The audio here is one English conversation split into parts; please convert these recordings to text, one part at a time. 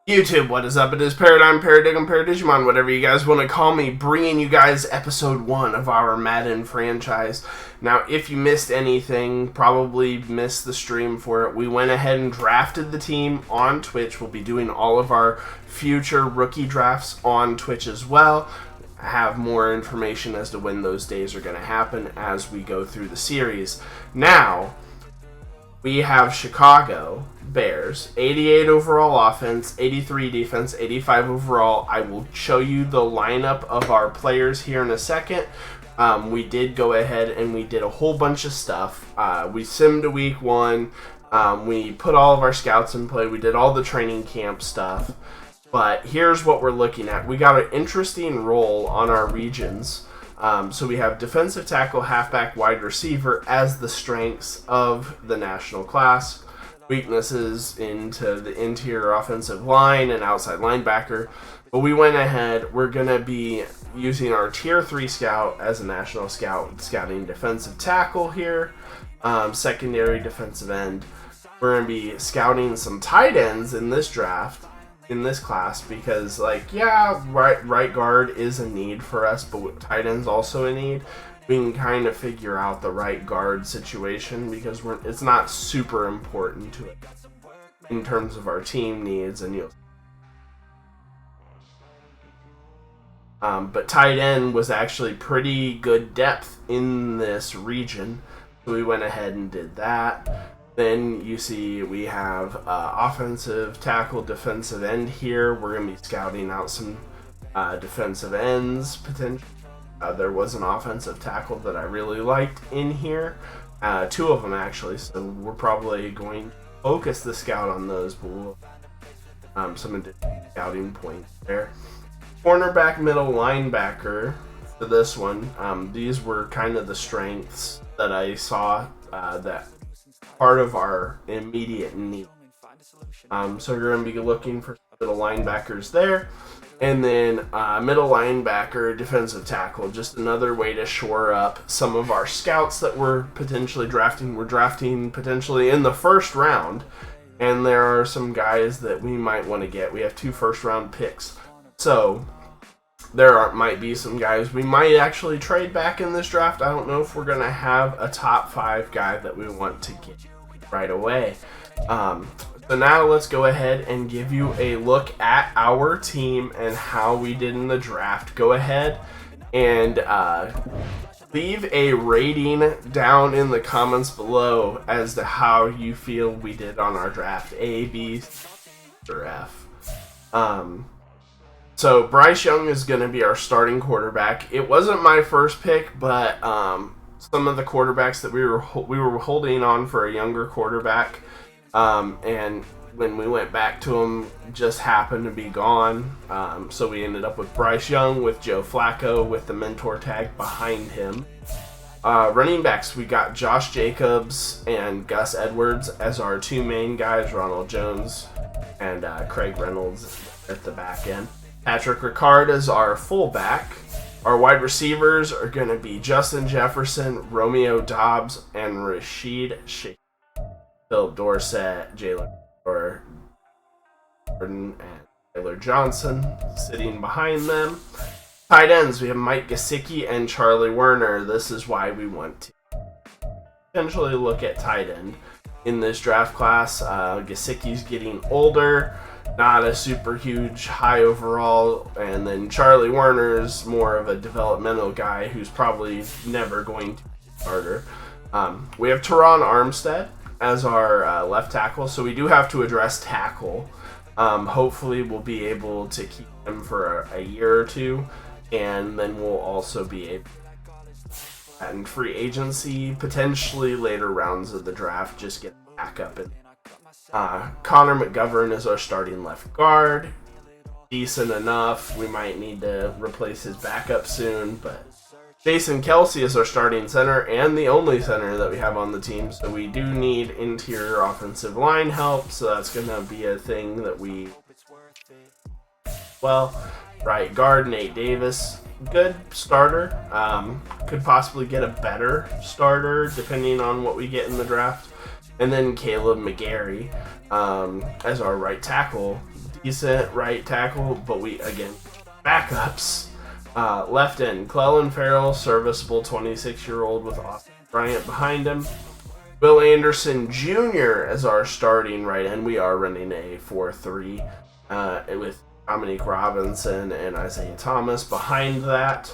YouTube, what is up? It is Paradigm, Paradigm, Paradigmon, whatever you guys want to call me, bringing you guys episode 1 of our Madden franchise. Now, if you missed anything, probably missed the stream for it, we went ahead and drafted the team on Twitch. We'll be doing all of our future rookie drafts on Twitch as well. I have more information as to when those days are going to happen as we go through the series. Now, we have Chicago Bears, 88 overall offense, 83 defense, 85 overall. I will show you the lineup of our players here in a second. We did go ahead and we did a whole bunch of stuff. We simmed a week 1. We put all of our scouts in play. We did all the training camp stuff. But here's what we're looking at. We got an interesting role on our regions. So we have defensive tackle, halfback, wide receiver as the strengths of the national class. Weaknesses into the interior offensive line and outside linebacker. But we went ahead. We're going to be using our Tier 3 scout as a national scout, scouting defensive tackle here, secondary defensive end. We're going to be scouting some tight ends in this draft, in this class, because right guard is a need for us, but tight end's also a need. We can kind of figure out the right guard situation because it's not super important to it in terms of our team needs, and but tight end was actually pretty good depth in this region, so we went ahead and did that. Then you see we have offensive tackle, defensive end here. We're going to be scouting out some defensive ends potentially. There was an offensive tackle that I really liked in here. 2 of them actually, so we're probably going to focus the scout on those, but we'll some additional scouting points there. Cornerback, middle linebacker for this one. These were kind of the strengths that I saw that part of our immediate need. So we're going to be looking for middle linebackers there. And then middle linebacker, defensive tackle, just another way to shore up some of our scouts that we're potentially drafting. We're drafting potentially in the first round, and there are some guys that we might want to get. We have 2 first-round picks. So might be some guys we might actually trade back in this draft. I don't know if we're going to have a top 5 guy that we want to get right away. So now let's go ahead and give you a look at our team and how we did in the draft. Go ahead and leave a rating down in the comments below as to how you feel we did on our draft. A, B, or F. So Bryce Young is going to be our starting quarterback. It wasn't my first pick, but some of the quarterbacks that we were holding on for a younger quarterback. And when we went back to him, just happened to be gone. So we ended up with Bryce Young, with Joe Flacco, with the mentor tag behind him. Running backs, we got Josh Jacobs and Gus Edwards as our 2 main guys, Ronald Jones and Craig Reynolds at the back end. Patrick Ricard is our fullback. Our wide receivers are going to be Justin Jefferson, Romeo Doubs, and Rashid Shaheed. Philip Dorsett, Jalen Jordan, and Taylor Johnson sitting behind them. Tight ends, we have Mike Gesicki and Charlie Werner. This is why we want to potentially look at tight end in this draft class. Gesicki's getting older, not a super huge high overall, and then Charlie Werner's more of a developmental guy who's probably never going to be a starter. We have Teron Armstead as our left tackle, so we do have to address tackle. Hopefully we'll be able to keep him for a year or 2, and then we'll also be able to, in free agency, potentially later rounds of the draft, just get back up. And Connor McGovern is our starting left guard. Decent enough. We might need to replace his backup soon, but Jason Kelsey is our starting center and the only center that we have on the team, so we do need interior offensive line help, so that's going to be a thing that we... Right guard, Nate Davis, good starter. Could possibly get a better starter depending on what we get in the draft. And then Caleb McGarry as our right tackle. decent right tackle, but we, again, backups. Left end, Clellan Farrell, serviceable 26-year-old with Austin Bryant behind him. Will Anderson Jr. as our starting right end. We are running a 4-3 with Dominique Robinson and Isaiah Thomas behind that.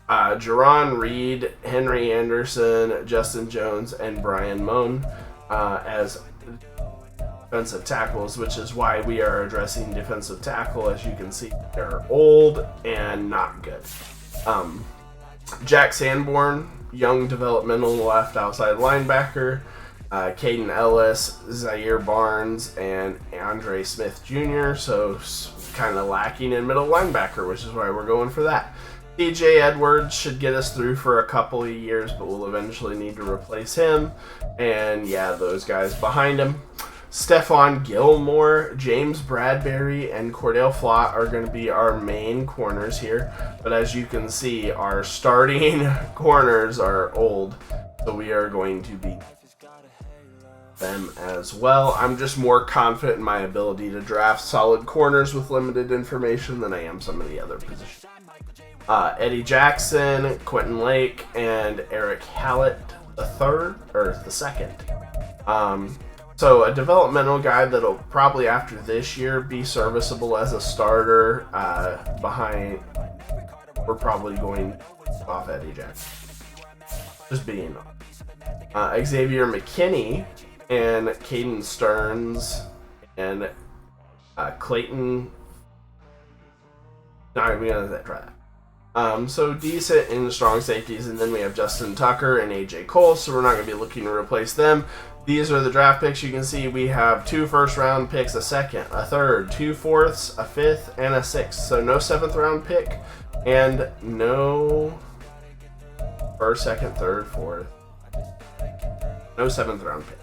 Jerron Reed, Henry Anderson, Justin Jones, and Brian Moan as defensive tackles, which is why we are addressing defensive tackle. As you can see, they're old and not good. Jack Sanborn, young developmental left outside linebacker. Caden Ellis, Zaire Barnes, and Andre Smith Jr. So kind of lacking in middle linebacker, which is why we're going for that. TJ Edwards should get us through for a couple of years, but we'll eventually need to replace him. And yeah, those guys behind him. Stephon Gilmore, James Bradbury, and Cordell Flott are going to be our main corners here. But as you can see, our starting corners are old, so we are going to be them as well. I'm just more confident in my ability to draft solid corners with limited information than I am some of the other positions. Eddie Jackson, Quentin Lake, and Eric Hallett the second. So a developmental guy that'll probably after this year be serviceable as a starter. Behind, we're probably going off Eddie Jackson. Just being honest. Xavier McKinney and Caden Stearns and Clayton. Not even gonna try that. So decent in strong safeties, and then we have Justin Tucker and AJ Cole, so we're not going to be looking to replace them. These are the draft picks. You can see we have 2 first-round picks, a second, a third, 2 fourths, a fifth, and a sixth. So no 7th-round pick, and no first, second, third, fourth. No 7th-round pick.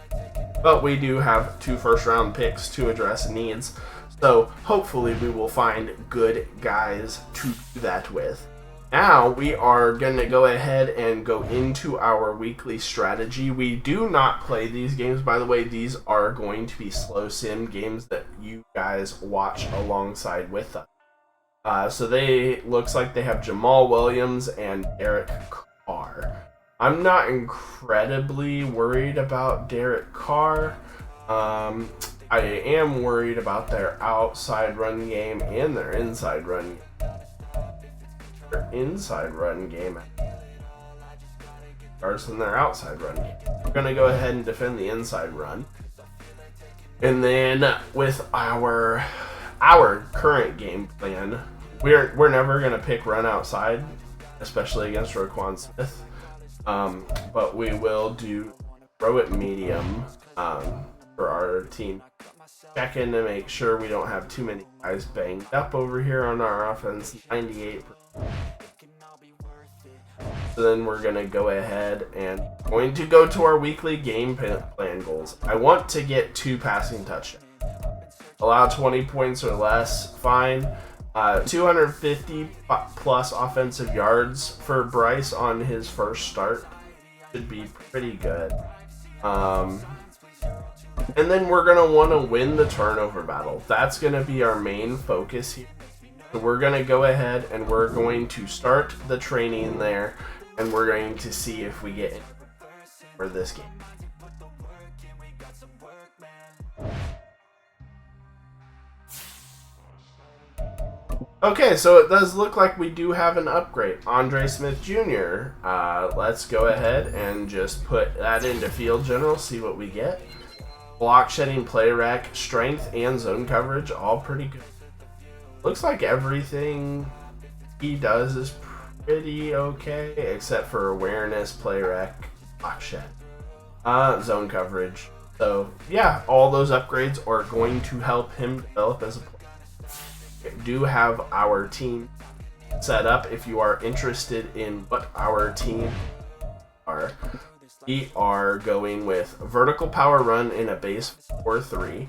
But we do have 2 first-round picks to address needs. So hopefully we will find good guys to do that with. Now we are going to go ahead and go into our weekly strategy. We do not play these games, by the way. These are going to be slow sim games that you guys watch alongside with us. So looks like they have Jamal Williams and Derek Carr. I'm not incredibly worried about Derek Carr. I am worried about their outside run game and their inside run game. Worse than their outside run game. We're going to go ahead and defend the inside run. And then with our current game plan, we're never going to pick run outside, especially against Roquan Smith. But we will do throw it medium for our team. Check in to make sure we don't have too many guys banged up over here on our offense. 98%. So then we're going to go ahead and going to go to our weekly game plan goals. I want to get 2 passing touchdowns. Allow 20 points or less, fine. 250 plus offensive yards for Bryce on his first start should be pretty good. And then we're going to want to win the turnover battle. That's going to be our main focus here. So we're going to go ahead and we're going to start the training there, and we're going to see if we get in for this game. Okay, so it does look like we do have an upgrade. Andre Smith Jr. Let's go ahead and just put that into field general, see what we get. Block shedding, play rec, strength, and zone coverage, all pretty good. Looks like everything he does is pretty okay, except for awareness, play rec, block shed, zone coverage. So yeah, all those upgrades are going to help him develop as a player. We do have our team set up. If you are interested in what our team are, we are going with vertical power run in a base 4-3.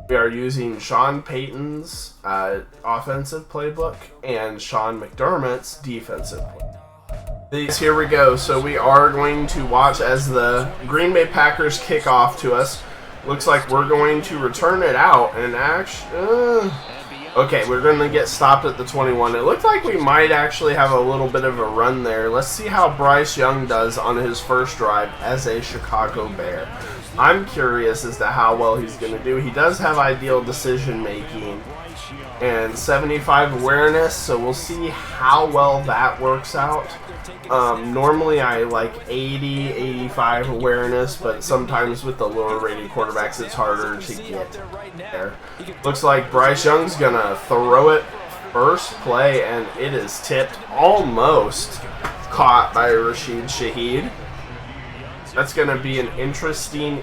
We are using Sean Payton's offensive playbook and Sean McDermott's defensive playbook. Here we go. So we are going to watch as the Green Bay Packers kick off to us. Looks like we're going to return it out, and actually, okay, we're going to get stopped at the 21. It looked like we might actually have a little bit of a run there. Let's see how Bryce Young does on his first drive as a Chicago Bear. I'm curious as to how well he's going to do. He does have ideal decision making and 75 awareness, so we'll see how well that works out. Normally I like 80, 85 awareness, but sometimes with the lower rated quarterbacks it's harder to get there. Looks like Bryce Young's gonna throw it first play, and it is tipped, almost caught by Rashid Shaheed. That's going to be an interesting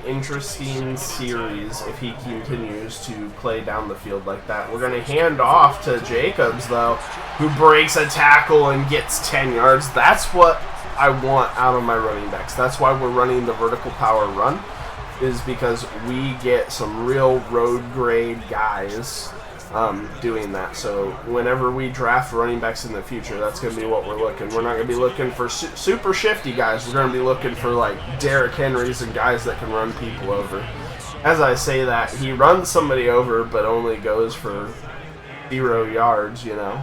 series if he continues to play down the field like that. We're going to hand off to Jacobs, though, who breaks a tackle and gets 10 yards. That's what I want out of my running backs. That's why we're running the vertical power run, is because we get some real road grade guys doing that. So whenever we draft running backs in the future, that's going to be what we're looking. We're not going to be looking for super shifty guys. We're going to be looking for like Derrick Henrys and guys that can run people over. As I say that, he runs somebody over but only goes for 0 yards, you know.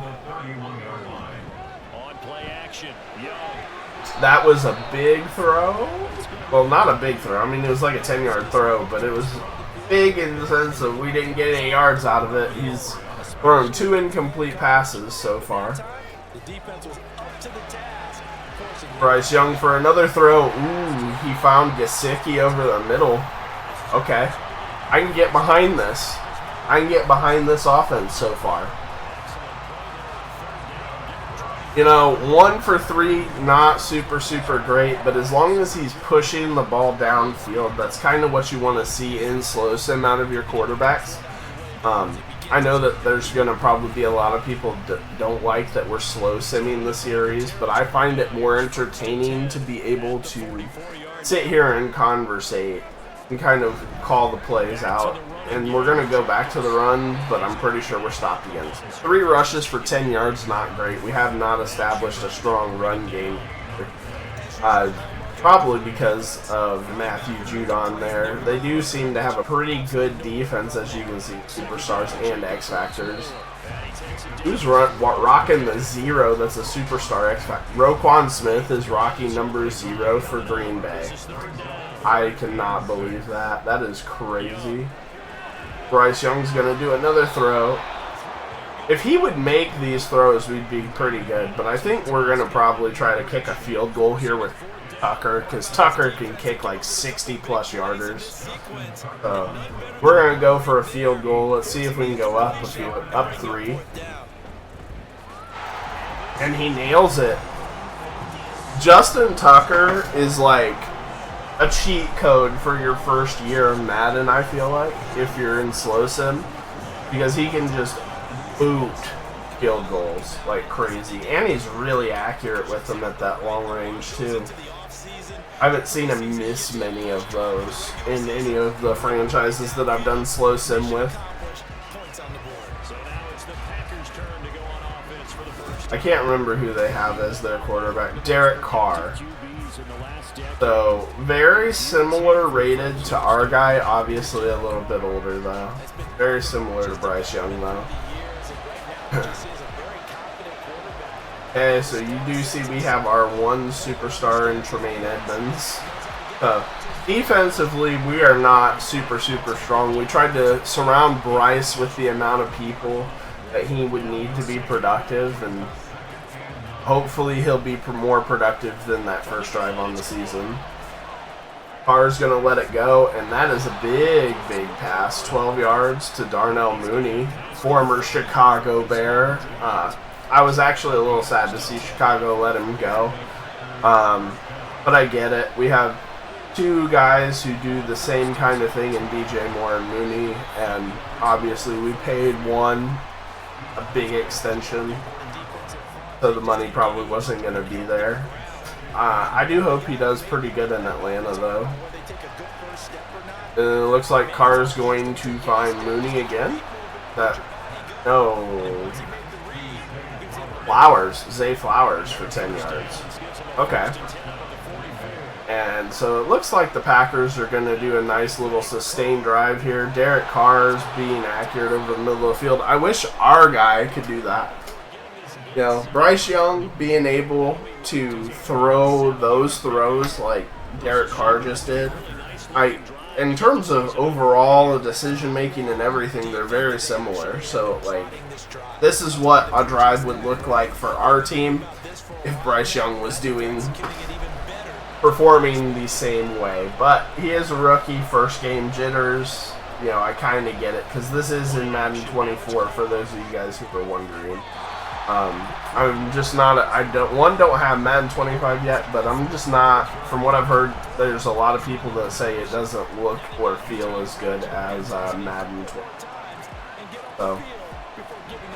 That was a big throw. Well, not a big throw. I mean, it was like a 10-yard throw, but it was big in the sense that we didn't get any yards out of it. He's thrown 2 incomplete passes so far. Bryce Young for another throw. Ooh, he found Gesicki over the middle. Okay. I can get behind this. I can get behind this offense so far. You know, 1 for 3, not super great, but as long as he's pushing the ball downfield, that's kind of what you want to see in slow sim out of your quarterbacks. I know that there's going to probably be a lot of people that don't like that we're slow simming the series, but I find it more entertaining to be able to sit here and conversate and kind of call the plays out. And we're going to go back to the run, but I'm pretty sure we're stopped again. 3 rushes for 10 yards, not great. We have not established a strong run game. Probably because of Matthew Judon there. They do seem to have a pretty good defense, as you can see, superstars and X Factors. Who's rocking the 0 that's a superstar X Factor? Roquan Smith is rocking number 0 for Green Bay. I cannot believe that. That is crazy. Bryce Young's going to do another throw. If he would make these throws, we'd be pretty good. But I think we're going to probably try to kick a field goal here with Tucker, because Tucker can kick like 60-plus yarders. So we're going to go for a field goal. Let's see if we can go up 3. And he nails it. Justin Tucker is like a cheat code for your first year of Madden, I feel like, if you're in slow sim, because he can just boot field goals like crazy, and he's really accurate with them at that long range too. I haven't seen him miss many of those in any of the franchises that I've done slow sim with. I can't remember who they have as their quarterback. Derek Carr. So, very similar rated to our guy, obviously a little bit older though. Very similar to Bryce Young though. Okay, so you do see we have our 1 superstar in Tremaine Edmonds. Defensively, we are not super strong. We tried to surround Bryce with the amount of people that he would need to be productive, and hopefully he'll be more productive than that first drive on the season. Carr's going to let it go, and that is a big pass. 12 yards to Darnell Mooney, former Chicago Bear. I was actually a little sad to see Chicago let him go, but I get it. We have 2 guys who do the same kind of thing in DJ Moore and Mooney, and obviously we paid one a big extension, so the money probably wasn't going to be there. I do hope he does pretty good in Atlanta, though. It looks like Carr's going to find Mooney again. No. Zay Flowers for 10 yards. Okay. And so it looks like the Packers are going to do a nice little sustained drive here. Derek Carr's being accurate over the middle of the field. I wish our guy could do that. You know, Bryce Young being able to throw those throws like Derek Carr just did. In terms of overall decision making and everything, they're very similar. So, like, this is what a drive would look like for our team if Bryce Young was performing the same way. But he is a rookie, first game jitters. You know, I kind of get it because this is in Madden 24 for those of you guys who are wondering. I'm just not. Don't have Madden 25 yet, but I'm just not. From what I've heard, there's a lot of people that say it doesn't look or feel as good as Madden 20. So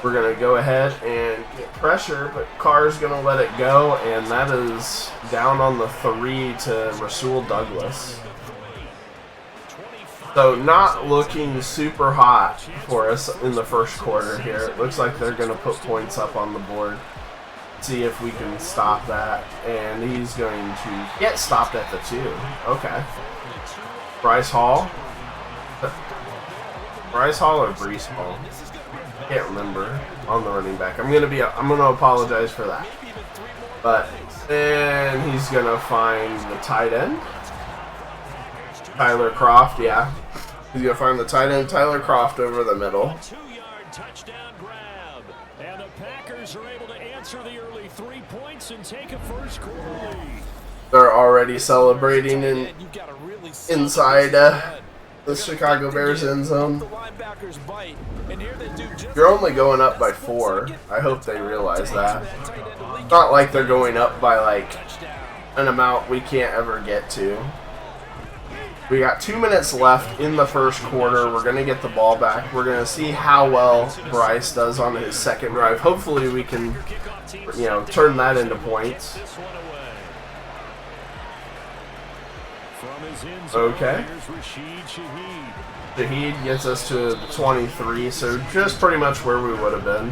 we're gonna go ahead and get pressure, but Carr's gonna let it go, and that is down on the 3 to Rasul Douglas. So not looking super hot for us in the first quarter here. It looks like they're going to put points up on the board. See if we can stop that. And he's going to get stopped at the 2. Okay. Bryce Hall. Bryce Hall or Breece Hall? I can't remember on the running back. I'm gonna apologize for that. But then he's gonna find the tight end. Tyler Croft, yeah. He's going to find the tight end, Tyler Croft, over the middle. 2-yard touchdown grab. And the Packers are able to answer the early 3 points and take a first quarter lead. They're already celebrating inside the Chicago Bears end zone. You're only going up by 4. I hope they realize that. It's not like they're going up by, like, an amount we can't ever get to. We got 2 minutes left in the first quarter. We're going to get the ball back. We're going to see how well Bryce does on his second drive. Hopefully we can, you know, turn that into points. Okay. Shaheed gets us to 23, so just pretty much where we would have been.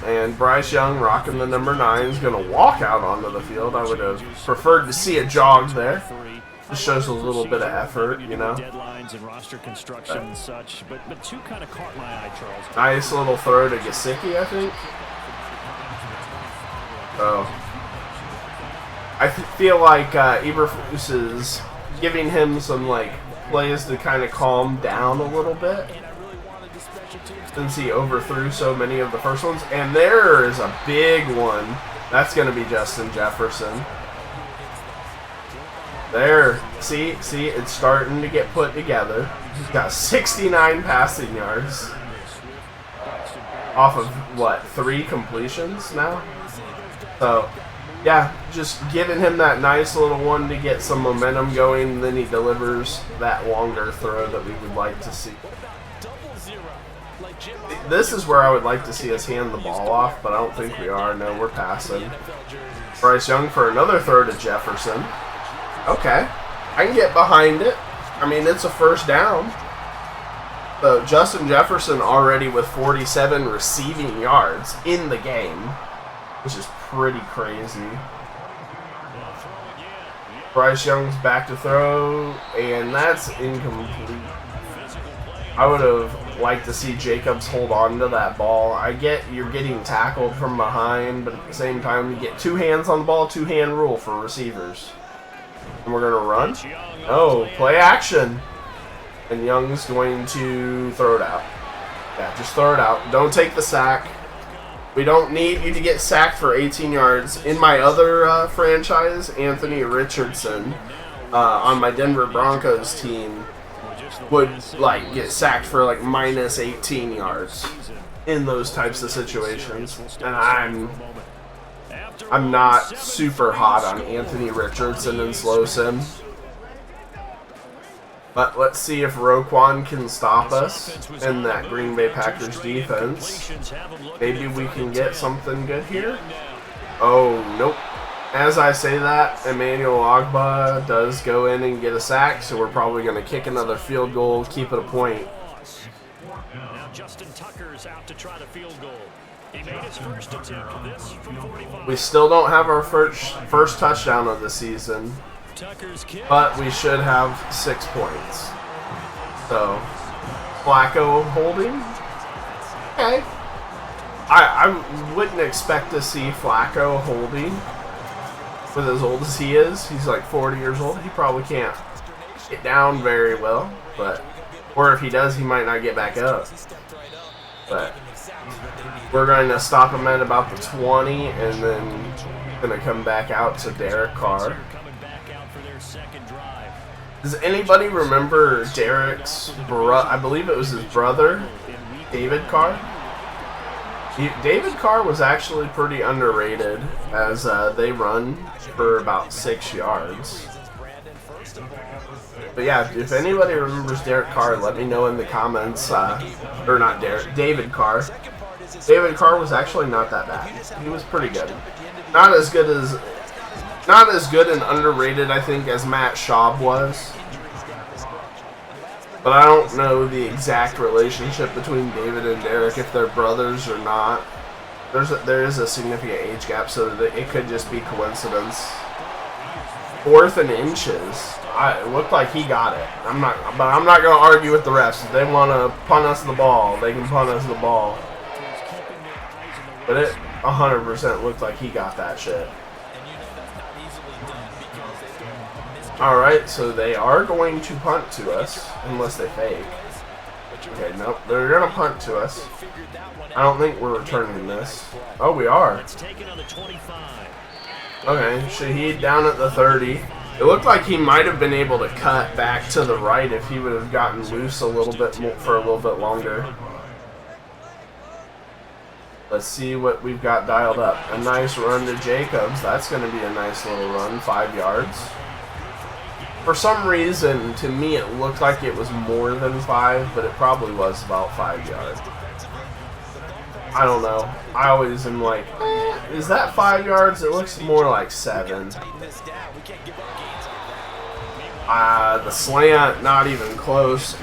And Bryce Young, rocking the number 9, is going to walk out onto the field. I would have preferred to see a jog there. Just shows a little bit of effort, you know. Nice little throw to Gesicki, I think. Oh. I feel like Eberflus is giving him some, like, plays to kind of calm down a little bit, since he overthrew so many of the first ones. And there is a big one. That's going to be Justin Jefferson. There. See, it's starting to get put together. He's got 69 passing yards. Off of, what, 3 completions now? So, yeah, just giving him that nice little one to get some momentum going, and then he delivers that longer throw that we would like to see. This is where I would like to see us hand the ball off, but I don't think we are. No, we're passing. Bryce Young for another throw to Jefferson. Okay. I can get behind it. I mean, it's a first down. So Justin Jefferson already with 47 receiving yards in the game, which is pretty crazy. Bryce Young's back to throw, and that's incomplete. I would have liked to see Jacobs hold on to that ball. I get you're getting tackled from behind, but at the same time, you get 2 hands on the ball, 2-hand rule for receivers. And we're going to run. Oh, play action. And Young's going to throw it out. Yeah, just throw it out. Don't take the sack. We don't need you to get sacked for 18 yards. In my other franchise, Anthony Richardson, on my Denver Broncos team, would like get sacked for like minus 18 yards in those types of situations. And I'm not super hot on Anthony Richardson and Slowsim. But let's see if Roquan can stop us in that Green Bay Packers defense. Maybe we can get something good here. Oh, nope. As I say that, Emmanuel Ogbah does go in and get a sack, so we're probably going to kick another field goal, keep it a point. Now Justin Tucker's out to try the field goal. He made his first attempt. This from 45. We still don't have our first touchdown of the season, but we should have 6 points. So, Flacco holding? Okay. I wouldn't expect to see Flacco holding with as old as he is. He's like 40 years old. He probably can't get down very well, but or if he does, he might not get back up. But we're going to stop him at about the 20 and then going to come back out to Derek Carr. Does anybody remember Derek's I believe it was his brother, David Carr? David Carr was actually pretty underrated as they run for about 6 yards. But yeah, if anybody remembers Derek Carr, let me know in the comments. Or not Derek, David Carr. David Carr was actually not that bad. He was pretty good. Not as good and underrated, I think, as Matt Schaub was. But I don't know the exact relationship between David and Derek, if they're brothers or not. There is a significant age gap, so that it could just be coincidence. 4th and inches. It looked like he got it. I'm not going to argue with the refs. If they want to punt us the ball, they can punt us the ball. But it 100% looked like he got that shit. Alright, so they are going to punt to us, unless they fake. Okay, nope, they're going to punt to us. I don't think we're returning this. Oh, we are. Okay, Shaheed down at the 30. It looked like he might have been able to cut back to the right if he would have gotten loose a little bit more, for a little bit longer. Let's see what we've got dialed up. A nice run to Jacobs. That's going to be a nice little run, 5 yards. For some reason, to me, it looked like it was more than 5, but it probably was about 5 yards. I don't know. I always am like, is that 5 yards? It looks more like 7. The slant, not even close,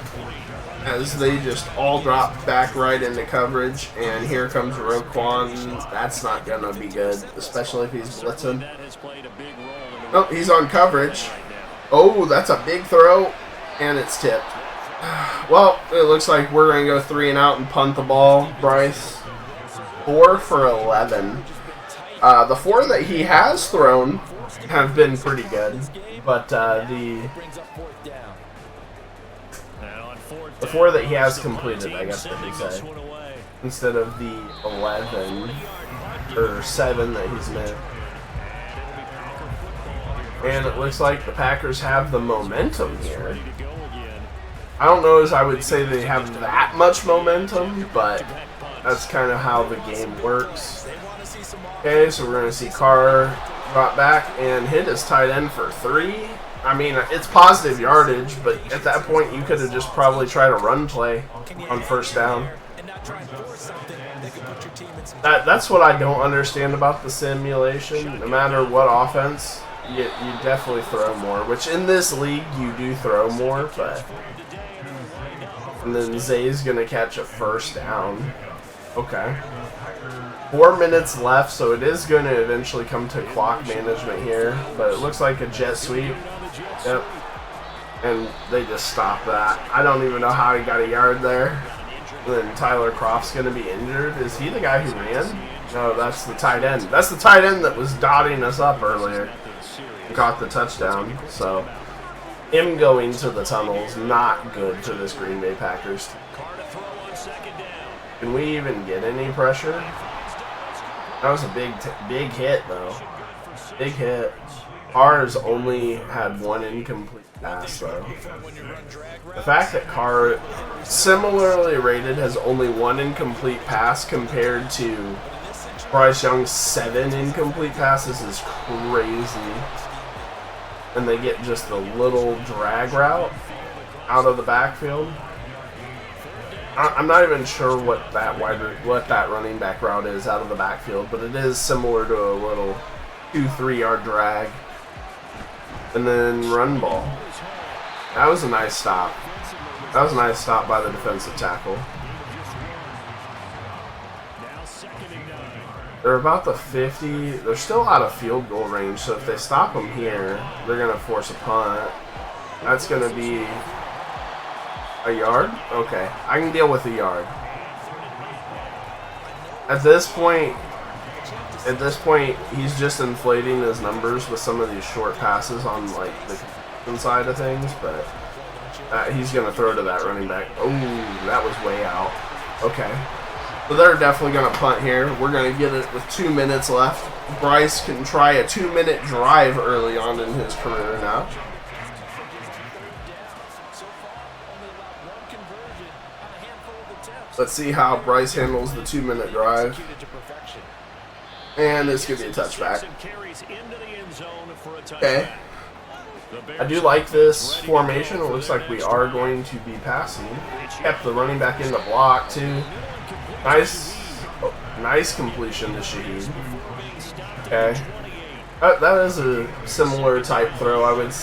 as they just all drop back right into coverage, and here comes Roquan. That's not going to be good, especially if he's blitzing. Oh, he's on coverage. Oh, that's a big throw, and it's tipped. Well, it looks like we're going to go 3 and out and punt the ball. Bryce, 4 for 11. The 4 that he has thrown have been pretty good, but the 4 that he has completed, I guess I should say, instead of the 11 or 7 that he's made. And it looks like the Packers have the momentum here. I don't know as I would say they have that much momentum, but that's kind of how the game works. Okay, so we're going to see Carr drop back and hit his tight end for 3. I mean, it's positive yardage, but at that point you could have just probably tried a run play on first down. That's what I don't understand about the simulation. No matter what offense, you definitely throw more, which in this league you do throw more, but... And then Zay's going to catch a first down. Okay. 4 minutes left, so it is going to eventually come to clock management here, but it looks like a jet sweep. Yep. And they just stopped that. I don't even know how he got a yard there. And then Tyler Kroft's going to be injured. Is he the guy who ran? No, that's the tight end. That's the tight end that was dotting us up earlier. Got the touchdown, so him going to the tunnel is not good for this Green Bay Packers. Can we even get any pressure? That was a big hit, though. Big hit. Carr's only had 1 incomplete pass, though. The fact that Carr, similarly rated, has only 1 incomplete pass compared to Bryce Young's 7 incomplete passes is crazy. And they get just a little drag route out of the backfield. I'm not even sure what that running back route is out of the backfield, but it is similar to a little 2-3 yard drag. And then run ball. That was a nice stop. That was a nice stop by the defensive tackle. Now 2nd and They're about the 50. They're still out of field goal range, so if they stop them here, they're going to force a punt. That's going to be a yard? Okay, I can deal with a yard. At this point, he's just inflating his numbers with some of these short passes on like the side of things, but he's going to throw to that running back. Oh, that was way out. Okay. So they're definitely going to punt here. We're going to get it with 2 minutes left. Bryce can try a 2-minute drive early on in his career now. Let's see how Bryce handles the 2-minute drive. And it's going to be a touchback. Okay. I do like this formation. It looks like we are going to be passing. Kept the running back in the block, too. Nice completion to Shaheed. Okay. That is a similar type throw I would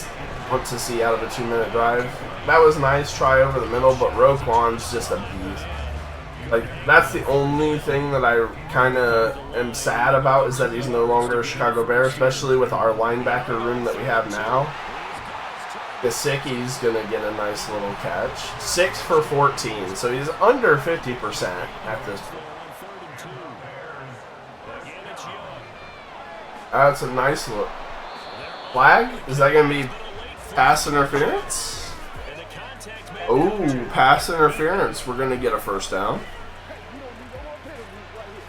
want to see out of a 2-minute drive. That was nice. Try over the middle, but Roquan's just a beast. Like, that's the only thing that I kind of am sad about, is that he's no longer a Chicago Bear, especially with our linebacker room that we have now. Gesicki's going to get a nice little catch. 6 for 14, so he's under 50% at this point. That's a nice look. Flag? Is that going to be pass interference? Oh, pass interference. We're going to get a first down.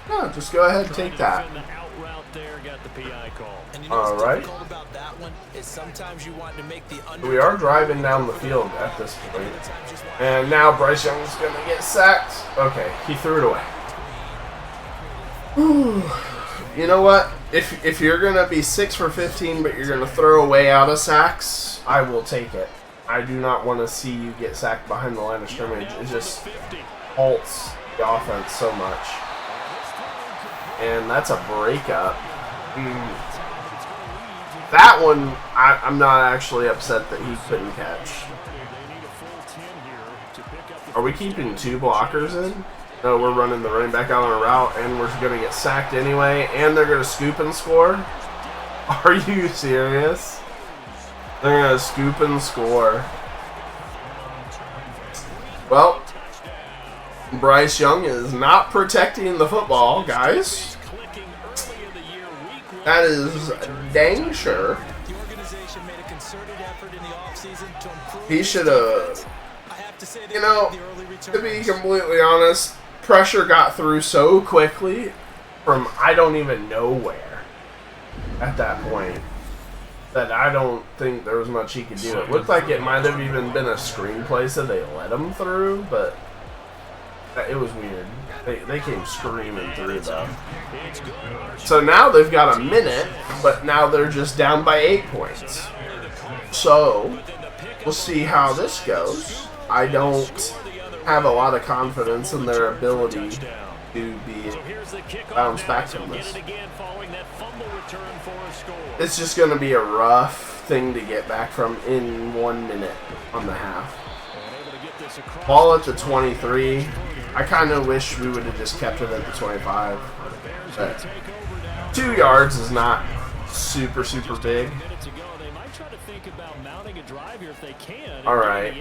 Yeah, just go ahead and take that. All right. We are driving down the field at this point. And now Bryce Young's going to get sacked. Okay, he threw it away. Whew. You know what? If you're going to be 6 for 15, but you're going to throw away out of sacks, I will take it. I do not want to see you get sacked behind the line of scrimmage. It just halts the offense so much. And that's a breakup. That one, I'm not actually upset that he couldn't catch. Are we keeping 2 blockers in? No, we're running the running back out on a route, and we're going to get sacked anyway, and they're going to scoop and score? Are you serious? They're going to scoop and score. Well, Bryce Young is not protecting the football, guys. That is dang sure. He should have, you know, to be completely honest, pressure got through so quickly from I don't even know where at that point that I don't think there was much he could do. It looked like it might have even been a screenplay, so they let him through, but it was weird. They came screaming through, though. So now they've got a minute, but now they're just down by 8 points. So we'll see how this goes. I don't have a lot of confidence in their ability to be bounced back from this. It's just going to be a rough thing to get back from in 1 minute on the half. Ball at the 23. I kind of wish we would have just kept it at the 25. But 2 yards is not super, super big. All right.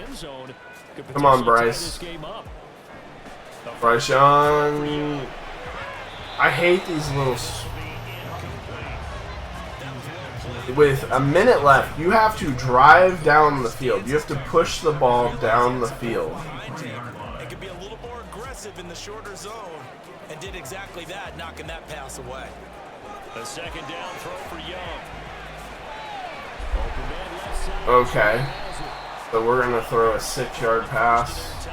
Come on, Bryce. Bryce Young. I hate these little... With a minute left, you have to drive down the field. You have to push the ball down the field. It could be a little more aggressive in the shorter zone, and did exactly that, knocking that pass away. A second down throw for Young. Okay. So we're going to throw a 6-yard pass.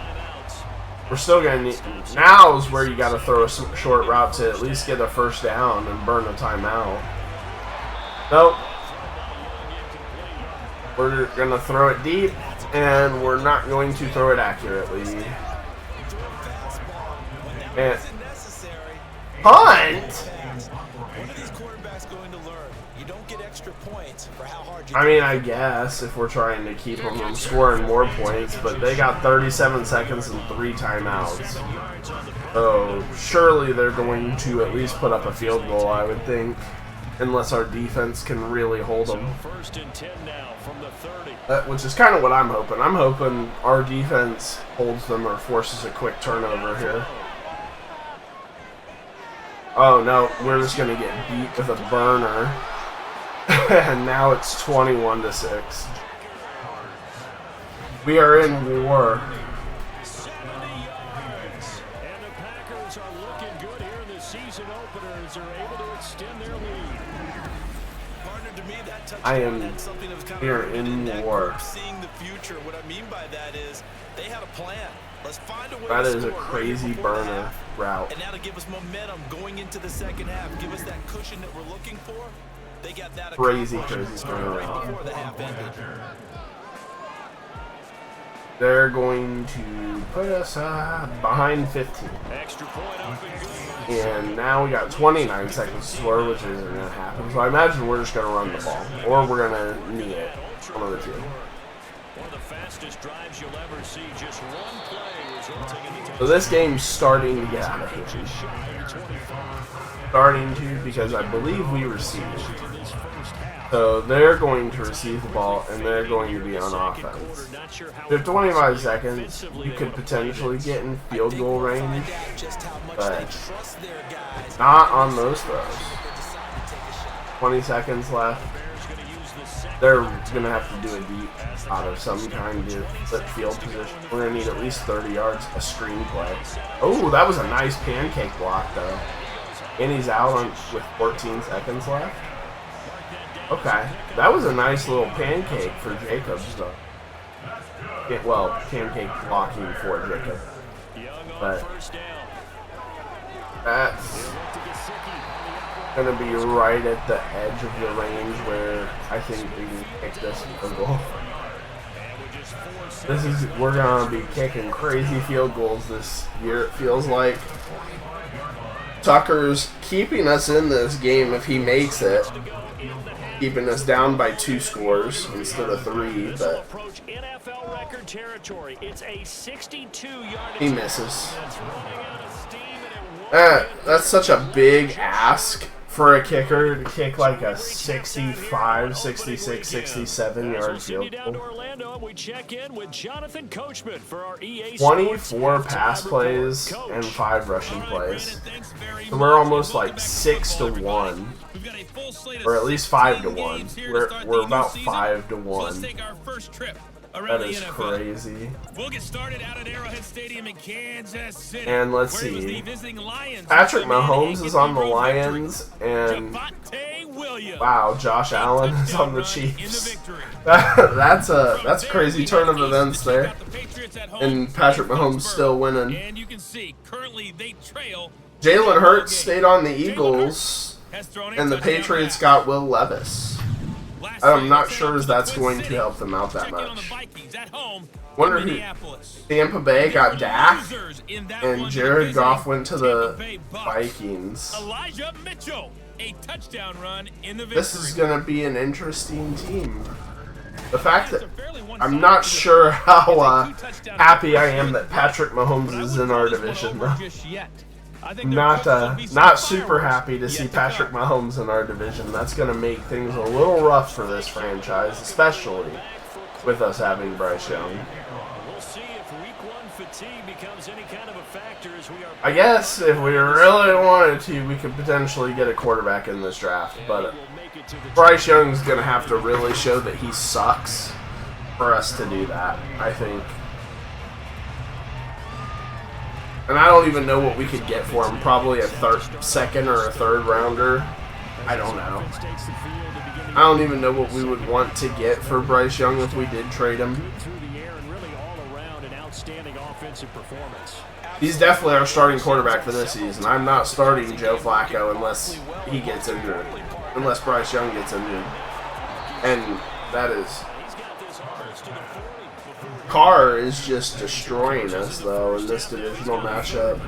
We're still going to need... Now is where you got to throw a short route to at least get a first down and burn a timeout. Nope. We're going to throw it deep, and we're not going to throw it accurately. And punt? I mean, I guess if we're trying to keep them from scoring more points, but they got 37 seconds and 3 timeouts. So surely they're going to at least put up a field goal, I would think, unless our defense can really hold them. First and 10 now from the 30. Which is kind of what I'm hoping. I'm hoping our defense holds them or forces a quick turnover here. Oh no, we're just going to get beat with a burner. And now it's 21-6. We are in war. 70 yards. And the Packers are looking good here in the season openers. They're able to extend their lead. Partner, to me, that touchdown I am had something that was kind here of in that war. group seeing the future. What I mean by that is they had a plan. Let's find a way That to is a score crazy right before the burner half. route. And now to give us momentum going into the second half, give us that cushion that we're looking for. They got that Crazy accomplished burner right route. before the half ended. They're going to put us behind 15. Extra point up and good. And now we got 29 seconds to score, which isn't going to happen. So I imagine we're just going to run the ball. Or we're going to knee it. One of the two. One of the fastest drives you'll ever see. Just one play resulting in the So this game's starting to get out of hand. just shy of 25. Starting to, because I believe we received. In this first half. So they're going to receive the ball, and they're going to be on offense. Not sure how If 25 seconds, you could potentially get in field goal range, but not on those throws. 20 seconds left. They're going to have to do a deep out of some kind to flip field position. We're going to need at least 30 yards, a screen play. Oh, that was a nice pancake block, though. And he's out on with 14 seconds left. Okay, that was a nice little pancake for Jacobs, though. Well, pancake blocking for Jacob. But that's going to be right at the edge of the range where I think we can kick this field goal. We're going to be kicking crazy field goals this year, it feels like. Tucker's keeping us in this game if he makes it. Keeping us down by 2 scores instead of 3, but he misses. That's such a big ask for a kicker to kick like a 65, 66, 67 yard field goal. 24 pass plays and 5 rushing plays. So we're almost like 6-1. Or at least 5-1. We're about 5-1. That is crazy. We'll get started out at Arrowhead Stadium in Kansas City. And let's see. Patrick Mahomes is on the Lions, and wow, Josh Allen is on the Chiefs. That's a crazy turn of events there. And Patrick Mahomes still winning. And you can see currently they trail. Jalen Hurts stayed on the Eagles, and the Patriots got Will Levis. I'm not sure if that's going to help them out that much. Wonder who. Tampa Bay got Dak, and Jared Goff went to the Vikings. Elijah Mitchell, a touchdown run in the This is going to be an interesting team. The fact that I'm not sure how happy I am that Patrick Mahomes is in our division, though. Not super happy to see Patrick Mahomes in our division. That's going to make things a little rough for this franchise, especially with us having Bryce Young. We'll see if week 1 fatigue becomes any kind of a factor as we are. I guess if we really wanted to, we could potentially get a quarterback in this draft, but Bryce Young's going to have to really show that he sucks for us to do that, I think. And I don't even know what we could get for him. Probably a second or a third rounder. I don't know. I don't even know what we would want to get for Bryce Young if we did trade him. He's definitely our starting quarterback for this season. I'm not starting Joe Flacco unless he gets injured. Unless Bryce Young gets injured. And that is... Carr is just destroying us, though, in this divisional matchup.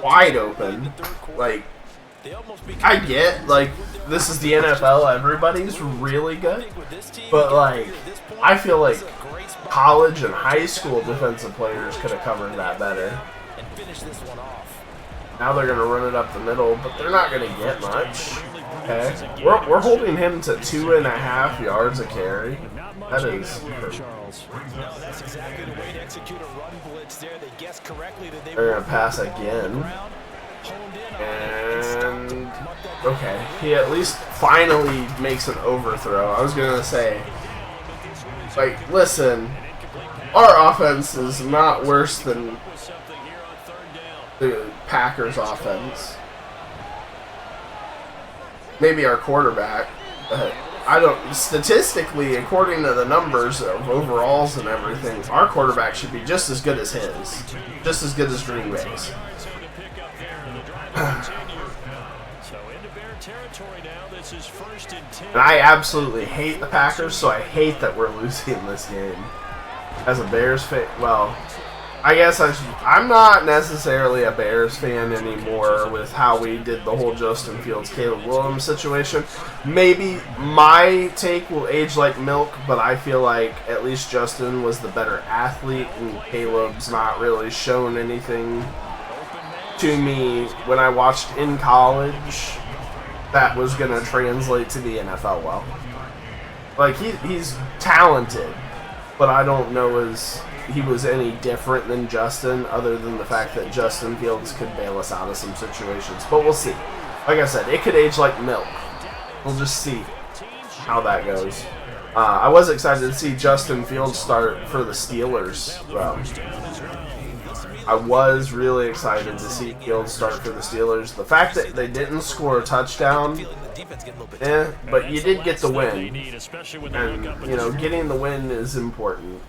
Wide open. Like, I get, like, this is the NFL, everybody's really good, but, like, I feel like college and high school defensive players could have covered that better. Now they're going to run it up the middle, but they're not going to get much. Okay, we're holding him to 2.5 yards a carry. That is perfect. That's exactly the way to execute a run blitz there. They guessed correctly that they They're going to pass again. And okay, he at least finally makes an overthrow. I was going to say, like, listen, our offense is not worse than the Packers' offense. Maybe our quarterback, but I don't. Statistically, according to the numbers of overalls and everything, our quarterback should be just as good as his, just as good as Green Bay's. And I absolutely hate the Packers, so I hate that we're losing this game. As a Bears fan, well, I guess I'm not necessarily a Bears fan anymore with how we did the whole Justin Fields, Caleb Williams situation. Maybe my take will age like milk, but I feel like at least Justin was the better athlete, and Caleb's not really shown anything to me when I watched in college that was going to translate to the NFL well. Like, he's talented, but I don't know as he was any different than Justin, other than the fact that Justin Fields could bail us out of some situations. But we'll see. Like I said, it could age like milk. We'll just see how that goes. I was excited to see Justin Fields start for the Steelers. I was really excited to see Fields start for the Steelers. The fact that they didn't score a touchdown, but you did get the win. And, you know, getting the win is important.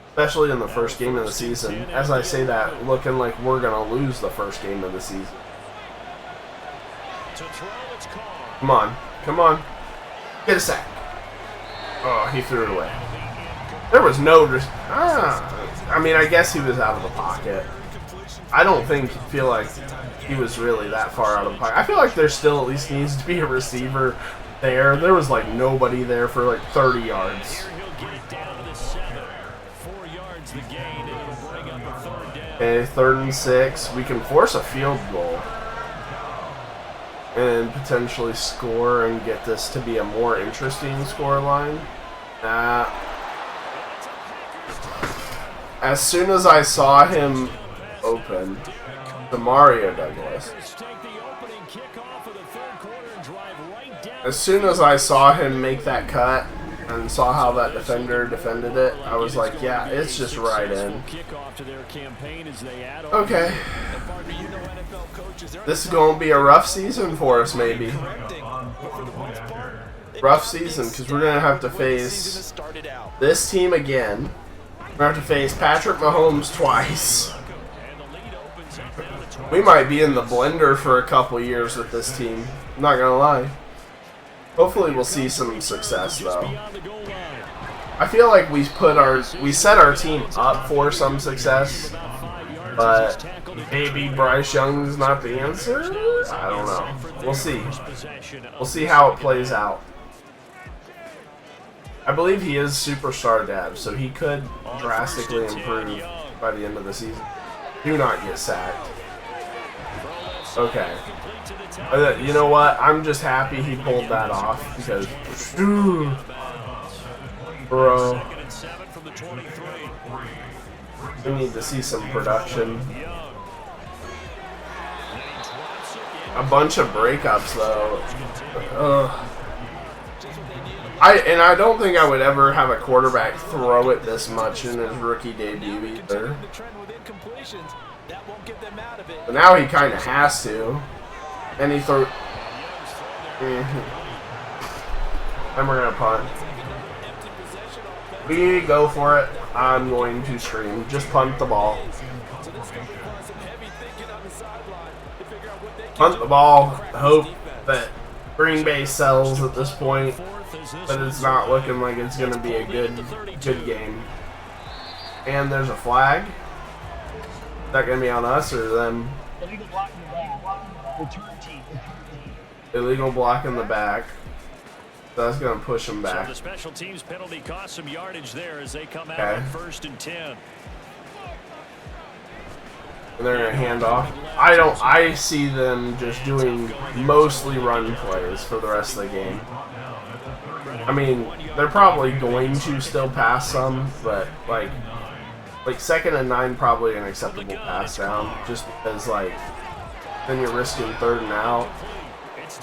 Especially in the first game of the season. As I say that, looking like we're going to lose the first game of the season. Come on. Come on. Get a sack. Oh, he threw it away. There was no... I mean, I guess he was out of the pocket. I don't feel like he was really that far out of the pocket. I feel like there still at least needs to be a receiver there. There was like nobody there for like 30 yards. Okay, 3rd and 6. We can force a field goal and potentially score and get this to be a more interesting scoreline. As soon as I saw him open to Mario Douglas, as soon as I saw him make that cut and saw how that defender defended it, I was like, yeah, it's just right in. Okay. This is going to be a rough season for us, maybe. Rough season, because we're going to have to face this team again. We're going to have to face Patrick Mahomes twice. We might be in the blender for a couple years with this team. I'm not going to lie. Hopefully we'll see some success, though. I feel like we set our team up for some success, but maybe Bryce Young's not the answer? I don't know. We'll see. We'll see how it plays out. I believe he is superstar dad, so he could drastically improve by the end of the season. Do not get sacked. Okay. You know what? I'm just happy he pulled that off because, bro, we need to see some production. A bunch of breakups though. I don't think I would ever have a quarterback throw it this much in his rookie debut either. But now he kind of has to. And he threw... And we're going to punt. We go for it. I'm going to scream. Just punt the ball. Punt the ball. Hope that Green Bay sells at this point. But it's not looking like it's going to be a good game. And there's a flag. Is that going to be on us or them? Illegal block in the back. That's going to push him back. So the special teams penalty cost some yardage there as they come out Okay. on 1st and 10. And they're going to hand off. I see them just doing mostly run plays for the rest of the game. I mean, they're probably going to still pass some, but like 2nd and 9 probably an acceptable pass down, just because like then you're risking 3rd and out,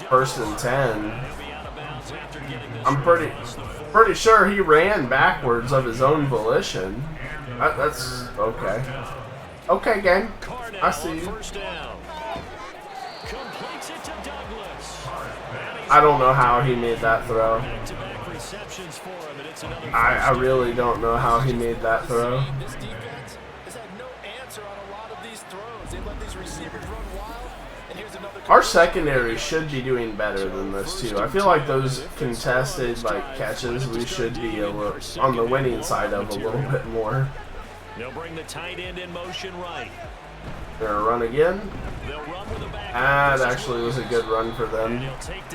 1st and 10. I'm pretty sure he ran backwards of his own volition. That's okay. Okay, gang. I see you. I don't know how he made that throw. I really don't know how he made that throw. This defense has had no answer on a lot of these throws. They let these receivers run wild. And here's another. Our secondary should be doing better than this too. I feel like those contested catches we should be on the winning side of a little bit more. They'll bring the tight end in motion right. They're gonna run again. They'll run with the back. That actually was a good run for them.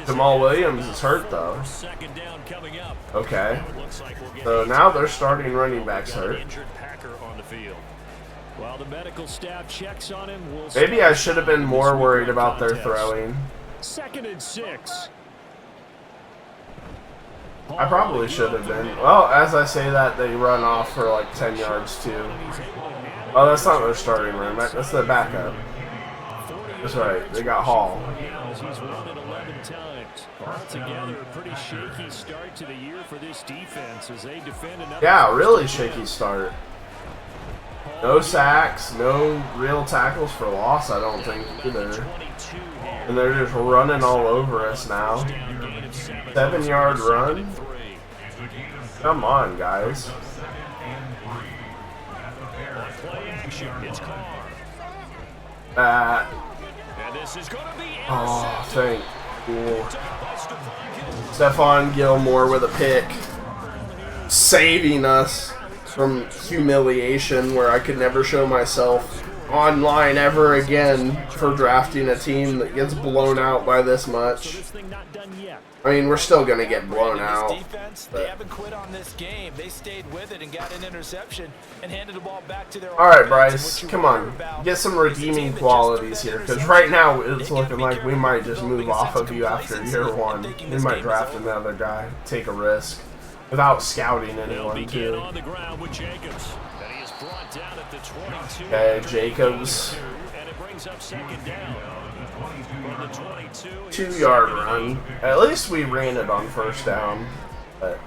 Jamal Williams is hurt though. Second down coming up. Okay. Looks like we'll get So now they're starting running backs got an hurt. injured Packer on the field. While the medical staff checks on him, we'll Maybe I should have been more worried about their throwing. 2nd and 6. I probably should have been. Well, as I say that, they run off for like 10 yards too. Oh, that's not their starting run. That's the backup. That's right. They got Hall. He's run it 11 times. Altogether, a pretty shaky start to the year for this defense as they defend another. Yeah, really shaky start. No sacks, no real tackles for loss, I don't think either. And they're just running all over us now. 7-yard run? Come on, guys. Oh, thank you. Stephon Gilmore with a pick. Saving us from humiliation where I could never show myself online ever again for drafting a team that gets blown out by this much. I mean, we're still going to get blown out. They haven't quit on this game. They stayed with it and got an interception and handed the ball back to their All right, Bryce, come on. Get some redeeming qualities here, because right now it's looking like we might just move off of you after year 1. We might draft another guy, take a risk, without scouting anyone, too. Okay, Jacobs. 2-yard run. At least we ran it on 1st down. But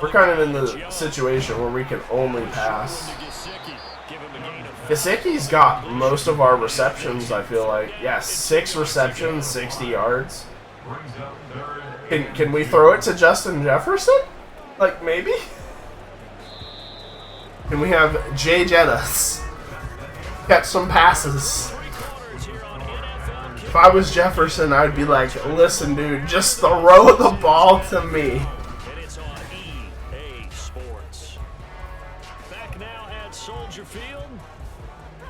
we're kind of in the situation where we can only pass. Gesicki's got most of our receptions, I feel like. Yeah, 6 receptions, 60 yards. Can we throw it to Justin Jefferson? Like, maybe? Can we have Jay Jettas catch some passes? If I was Jefferson, I'd be like, listen, dude, just throw the ball to me. And it's on EA Sports. Back now at Soldier Field.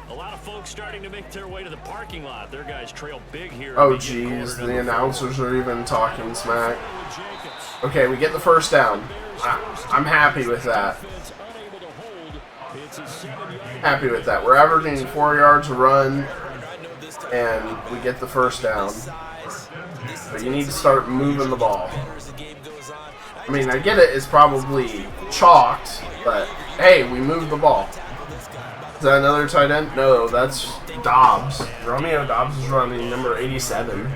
A lot of folks starting to make their way to the parking lot. Their guys trail big here. Oh, jeez, the announcers are even talking smack. Okay, we get the 1st down. I'm happy with that. Happy with that. We're averaging 4 yards a run, and we get the 1st down. But you need to start moving the ball. I mean, I get it, it's probably chalked, but hey, we moved the ball. Is that another tight end? No, that's Dobbs. Romeo Dobbs is running number 87.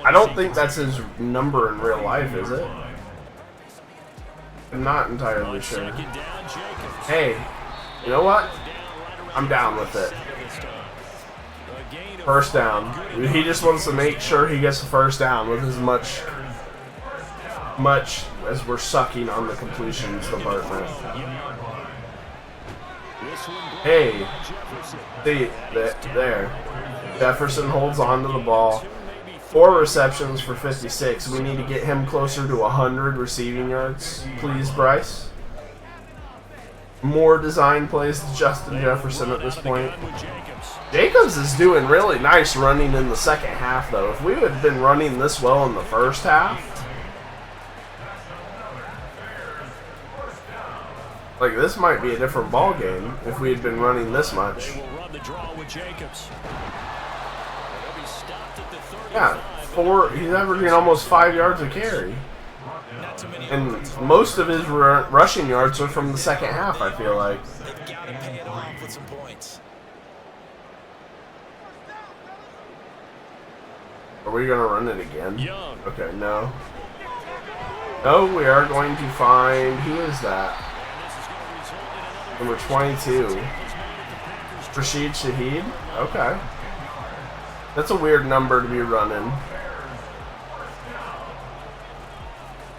I don't think that's his number in real life, is it? I'm not entirely sure. Hey, you know what? I'm down with it. 1st down. He just wants to make sure he gets the 1st down with as much as we're sucking on the completions department. Hey, see, there. Jefferson holds on to the ball. 4 receptions for 56. We need to get him closer to 100 receiving yards, please, Bryce. More design plays to Justin Jefferson at this point. Jacobs is doing really nice running in the second half, though. If we had been running this well in the first half, like, this might be a different ball game if we had been running this much. They will run the draw with Jacobs. Yeah, he's averaging almost 5 yards a carry. And most of his rushing yards are from the second half, I feel like. They've got to pay it off with some points. Are we going to run it again? Young. Okay, no. No, we are going to find... Who is that? Number 22. Rashid Shaheed? Okay. That's a weird number to be running.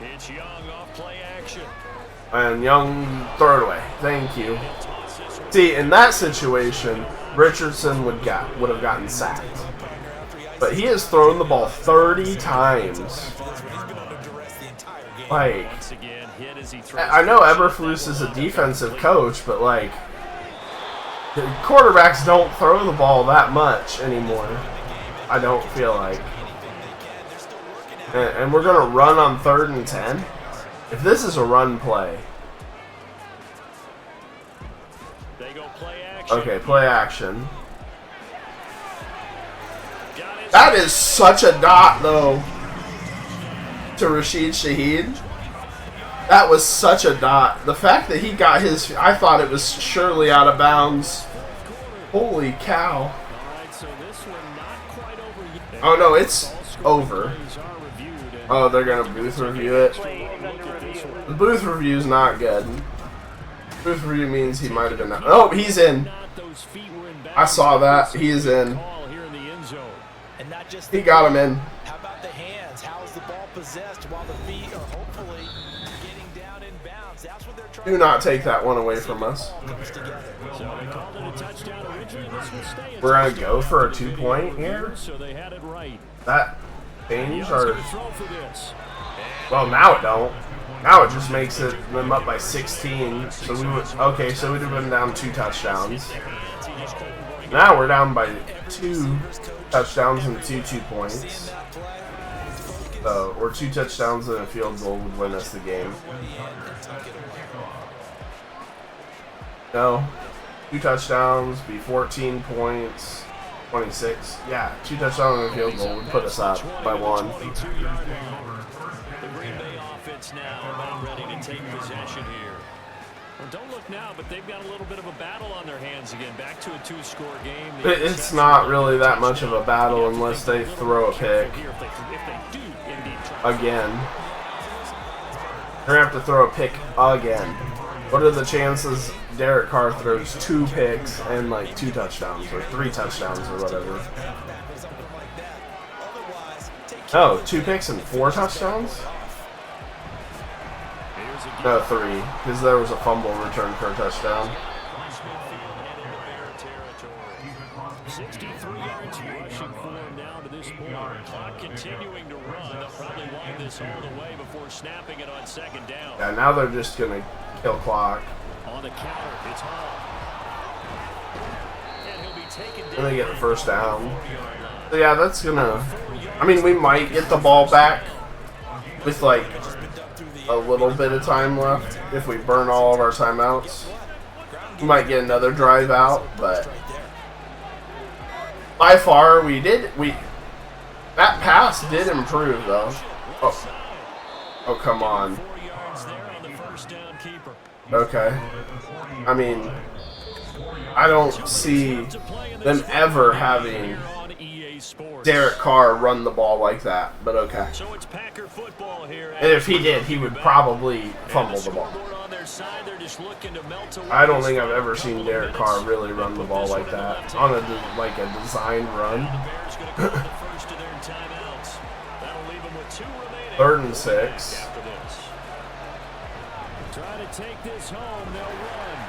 It's Young off play action. And Young, throw it away. Thank you. See, in that situation, Richardson would have gotten sacked. But he has thrown the ball 30 times. Like, I know Eberflus is a defensive coach, but like, the quarterbacks don't throw the ball that much anymore. I don't feel like. And we're going to run on 3rd and 10? If this is a run play. Okay, play action. That is such a dot, though, to Rashid Shaheed. That was such a dot. The fact that he got his... I thought it was surely out of bounds. Holy cow. Oh, no, it's over. Oh, they're going to booth review it. The booth review is not good. Booth review means he might have been out. Oh, he's in. I saw that. He is in. He got him in. How about the hands? How is the ball possessed while the feet are hopefully getting down in bounds? That's what they're trying. Do not take that one away from us. We're going to go for a 2-point here. That changed our... Well, now it don't. Now it just makes them up by 16. So we would... Okay, so we'd have been down 2 touchdowns. Now we're down by 2 touchdowns and 2 points. Or 2 touchdowns and a field goal would win us the game. No. 2 touchdowns, be 14 points, 26. Yeah, 2 touchdowns and a field goal would put us up by 1. The Green Bay offense now about ready to take possession here. Well, don't look now, but they've got a little bit of a battle on their hands again. Back to a 2-score game. It's not really that much of a battle unless they throw a pick. Again. They're going to have to throw a pick again. What are the chances Derek Carr throws 2 picks and like 2 touchdowns or 3 touchdowns or whatever? Oh, 2 picks and 4 touchdowns? No, 3, because there was a fumble return for a touchdown. 63 yards rushing for him now to this point. Clock continuing to run. They'll probably wind this all the way before snapping it on 2nd down. Yeah, now they're just going to kill clock. On the counter, it's Hall. And he'll be taken down. And they get the 1st down. So yeah, that's going to... I mean, we might get the ball back with like a little bit of time left if we burn all of our timeouts. We might get another drive out, but by far that pass did improve though. Oh come on. Okay. I mean, I don't see them ever having Derek Carr run the ball like that, but okay. And if he did, he would probably fumble the ball. I don't think I've ever seen Derek Carr really run the ball like that on a designed run. 3rd and 6.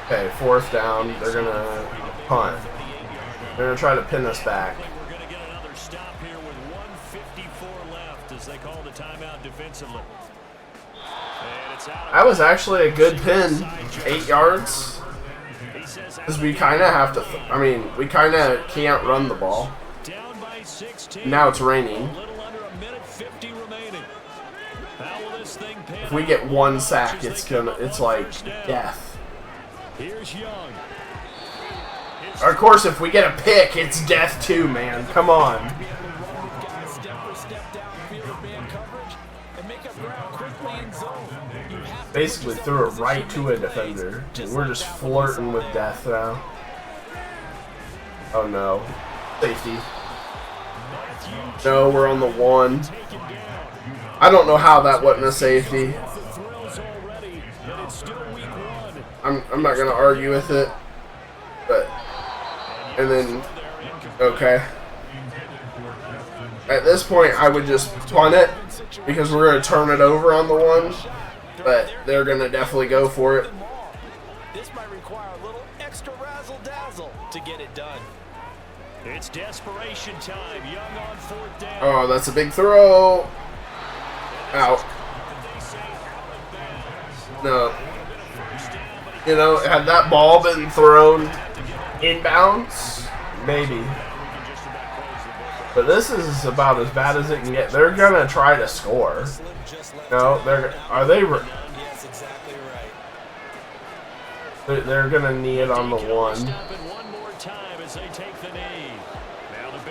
Okay, 4th down. They're gonna punt. They're gonna try to pin us back. Stop here with 1:54 left as they call the timeout defensively. That was actually a good pin. 8 yards. Because we kind of have to, I mean, we kind of can't run the ball. Down by 16. Now it's raining. A little under a minute 50 remaining. How will this thing pan If we get one sack, it's like death. Here's Young. Of course, if we get a pick, it's death too, man. Come on. Basically threw it right to a defender. We're just flirting with death now. Oh no. Safety. No, we're on the 1. I don't know how that wasn't a safety. I'm not gonna argue with it. But and then okay. At this point I would just punt it because we're gonna turn it over on the 1. But they're gonna definitely go for it. This might require a little extra razzle dazzle to get it done. It's desperation time. Young on 4th down. Oh, that's a big throw. Out. No. You know, had that ball been thrown inbounds, maybe. But this is about as bad as it can get. They're gonna try to score. No, are they? Yes, exactly right. They're gonna knee it on the 1.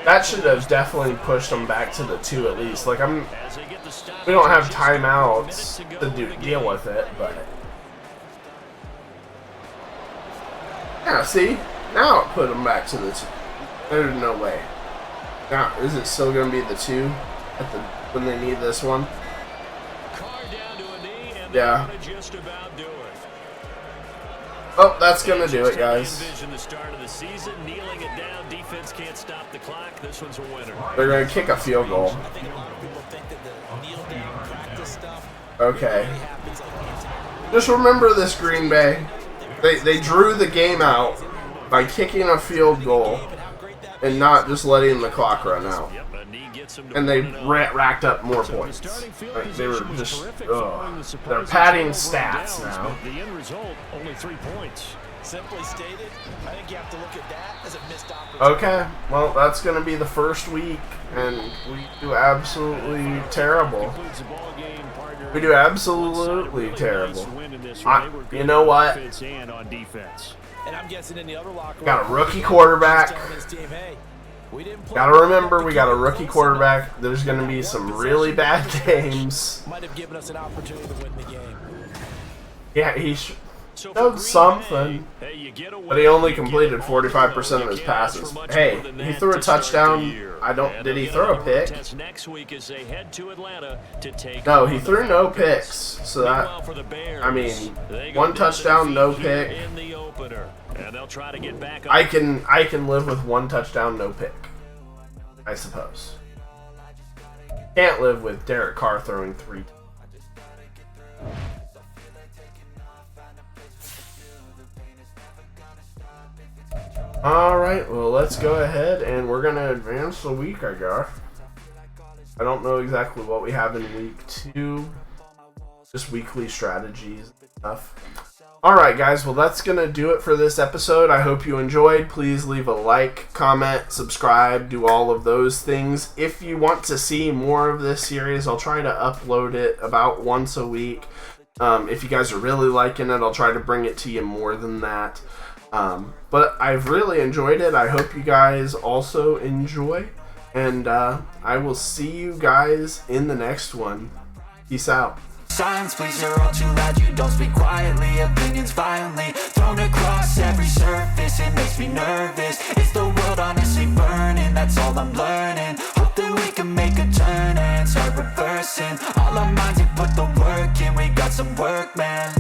That should have definitely pushed them back to the 2 at least. Like we don't have timeouts to deal with it, but yeah. See, now it put them back to the 2. There's no way. Now, is it still gonna be the 2 at the when they need this one? Yeah. Oh, that's gonna do it, guys. They're gonna kick a field goal. Okay. Just remember this, Green Bay. They drew the game out by kicking a field goal and not just letting the clock run out. And they racked up more points. Like they were just, they're padding stats now. The end result, only 3 points. Simply stated, I think you have to look at that as a missed opportunity. Okay, well that's going to be the first week, and we do absolutely terrible. We do absolutely terrible. You know what? Got a rookie quarterback. Gotta remember, we got a rookie quarterback. There's going to be some really bad games. Might have given us an opportunity to win the game. Yeah, he showed something, but he only completed 45% of his passes. Hey, he threw a touchdown. Did he throw a pick? No, he threw no picks. So that, I mean, 1 touchdown, no pick. I can live with 1 touchdown, no pick, I suppose. Can't live with Derek Carr throwing 3. Alright, well let's go ahead and we're going to advance the week, I guess. I don't know exactly what we have in week 2. Just weekly strategies and stuff. Alright guys, well that's going to do it for this episode. I hope you enjoyed. Please leave a like, comment, subscribe, do all of those things. If you want to see more of this series, I'll try to upload it about once a week. If you guys are really liking it, I'll try to bring it to you more than that. But I've really enjoyed it. I hope you guys also enjoy. And I will see you guys in the next one. Peace out. Silence, please, you're all too loud. You don't speak quietly, opinions violently thrown across every surface. It makes me nervous. It's the world honestly burning, that's all I'm learning. Hope that we can make a turn and start reversing all our minds and put the work in. We got some work, man.